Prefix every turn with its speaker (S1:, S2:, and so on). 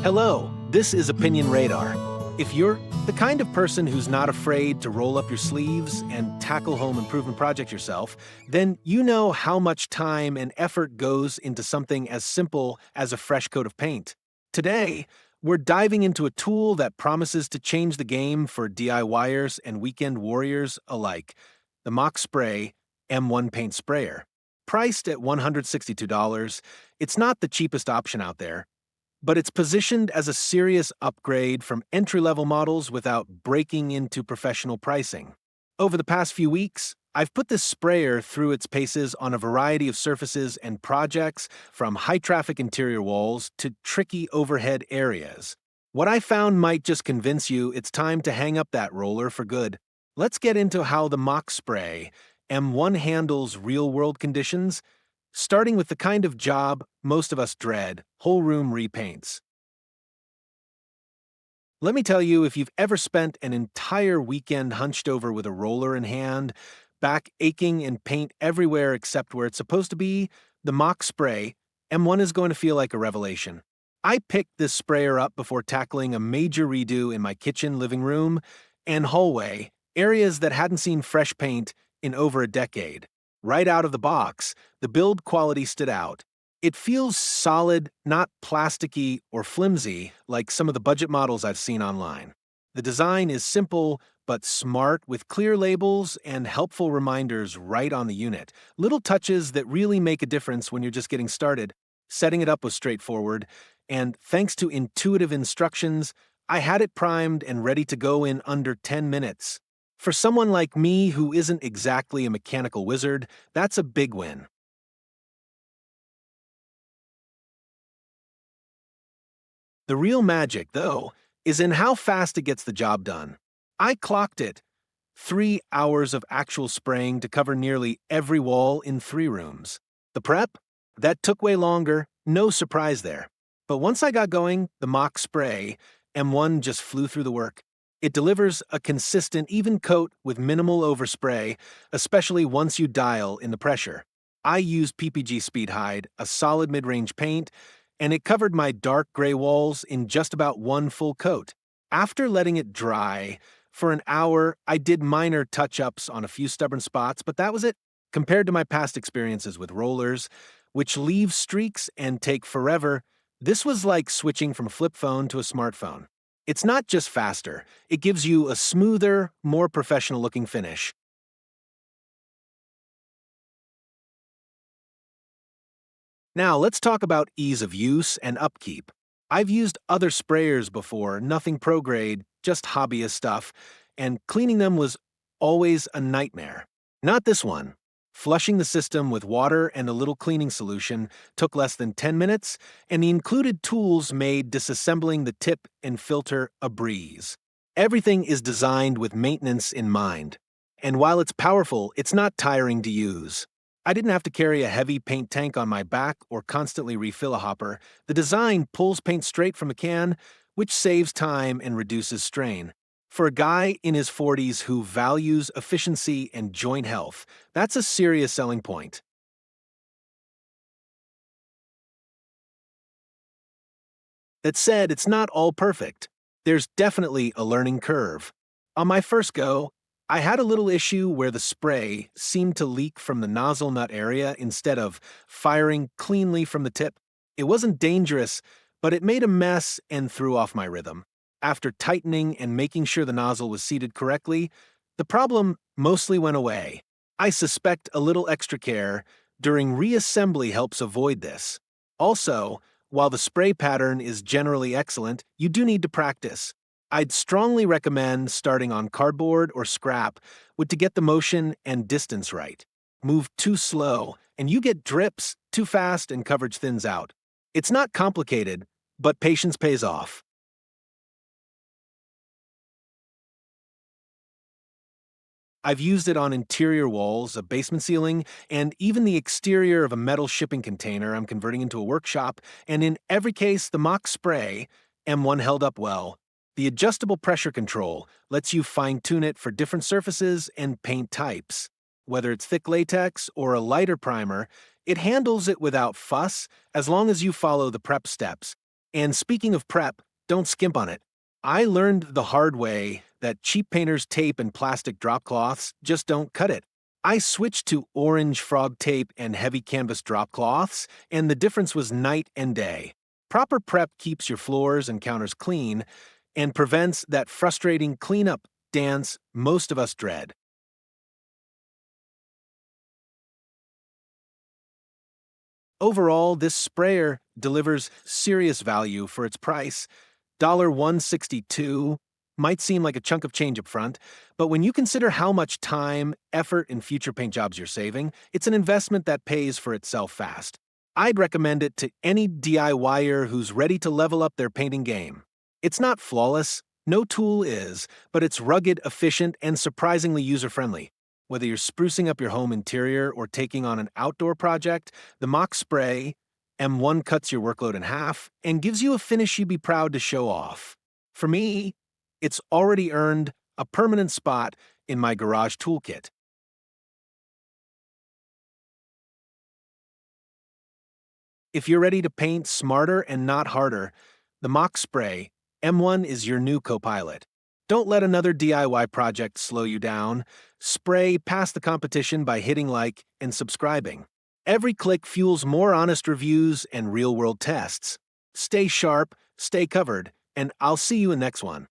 S1: Hello, this is Opinion Radar. If you're the kind of person who's not afraid to roll up your sleeves and tackle home improvement projects yourself, then you know how much time and effort goes into something as simple as a fresh coat of paint. Today, we're diving into a tool that promises to change the game for DIYers and weekend warriors alike, the MaXpray M1 paint sprayer. Priced at $162, it's not the cheapest option out there, but it's positioned as a serious upgrade from entry-level models without breaking into professional pricing. Over the past few weeks, I've put this sprayer through its paces on a variety of surfaces and projects, from high-traffic interior walls to tricky overhead areas. What I found might just convince you it's time to hang up that roller for good. Let's get into how the MaXpray M1 handles real-world conditions, starting with the kind of job most of us dread: whole room repaints. Let me tell you, if you've ever spent an entire weekend hunched over with a roller in hand, back aching and paint everywhere except where it's supposed to be, the MaXpray M1 is going to feel like a revelation. I picked this sprayer up before tackling a major redo in my kitchen, living room, and hallway, areas that hadn't seen fresh paint in over a decade. Right out of the box, the build quality stood out. It feels solid, not plasticky or flimsy like some of the budget models I've seen online. The design is simple but smart, with clear labels and helpful reminders right on the unit. Little touches that really make a difference when you're just getting started. Setting it up was straightforward, and thanks to intuitive instructions, I had it primed and ready to go in under 10 minutes. For someone like me who isn't exactly a mechanical wizard, that's a big win. The real magic, though, is in how fast it gets the job done. I clocked it: 3 hours of actual spraying to cover nearly every wall in 3 rooms. The prep? That took way longer, no surprise there. But once I got going, the MaXpray M1 just flew through the work. It delivers a consistent, even coat with minimal overspray, especially once you dial in the pressure. I used PPG Speed Hide, a solid mid-range paint, and it covered my dark gray walls in just about one full coat. After letting it dry for an hour, I did minor touch-ups on a few stubborn spots, but that was it. Compared to my past experiences with rollers, which leave streaks and take forever, this was like switching from a flip phone to a smartphone. It's not just faster, it gives you a smoother, more professional-looking finish. Now, let's talk about ease of use and upkeep. I've used other sprayers before, nothing pro-grade, just hobbyist stuff, and cleaning them was always a nightmare. Not this one. Flushing the system with water and a little cleaning solution took less than 10 minutes, and the included tools made disassembling the tip and filter a breeze. Everything is designed with maintenance in mind. And while it's powerful, it's not tiring to use. I didn't have to carry a heavy paint tank on my back or constantly refill a hopper. The design pulls paint straight from a can, which saves time and reduces strain. For a guy in his 40s who values efficiency and joint health, that's a serious selling point. That said, it's not all perfect. There's definitely a learning curve. On my first go, I had a little issue where the spray seemed to leak from the nozzle nut area instead of firing cleanly from the tip. It wasn't dangerous, but it made a mess and threw off my rhythm. After tightening and making sure the nozzle was seated correctly, the problem mostly went away. I suspect a little extra care during reassembly helps avoid this. Also, while the spray pattern is generally excellent, you do need to practice. I'd strongly recommend starting on cardboard or scrap to get the motion and distance right. Move too slow, and you get drips; too fast, and coverage thins out. It's not complicated, but patience pays off. I've used it on interior walls, a basement ceiling, and even the exterior of a metal shipping container I'm converting into a workshop, and in every case, the MaXpray M1 held up well. The adjustable pressure control lets you fine-tune it for different surfaces and paint types. Whether it's thick latex or a lighter primer, it handles it without fuss as long as you follow the prep steps. And speaking of prep, don't skimp on it. I learned the hard way that cheap painter's tape and plastic drop cloths just don't cut it. I switched to orange frog tape and heavy canvas drop cloths, and the difference was night and day. Proper prep keeps your floors and counters clean and prevents that frustrating cleanup dance most of us dread. Overall, this sprayer delivers serious value for its price. $162 might seem like a chunk of change up front, but when you consider how much time, effort, and future paint jobs you're saving, it's an investment that pays for itself fast. I'd recommend it to any DIYer who's ready to level up their painting game. It's not flawless, no tool is, but it's rugged, efficient, and surprisingly user-friendly. Whether you're sprucing up your home interior or taking on an outdoor project, the MaXpray M1 cuts your workload in half and gives you a finish you'd be proud to show off. For me, it's already earned a permanent spot in my garage toolkit. If you're ready to paint smarter and not harder, the MaXpray M1 is your new co-pilot. Don't let another DIY project slow you down. Spray past the competition by hitting like and subscribing. Every click fuels more honest reviews and real-world tests. Stay sharp, stay covered, and I'll see you in the next one.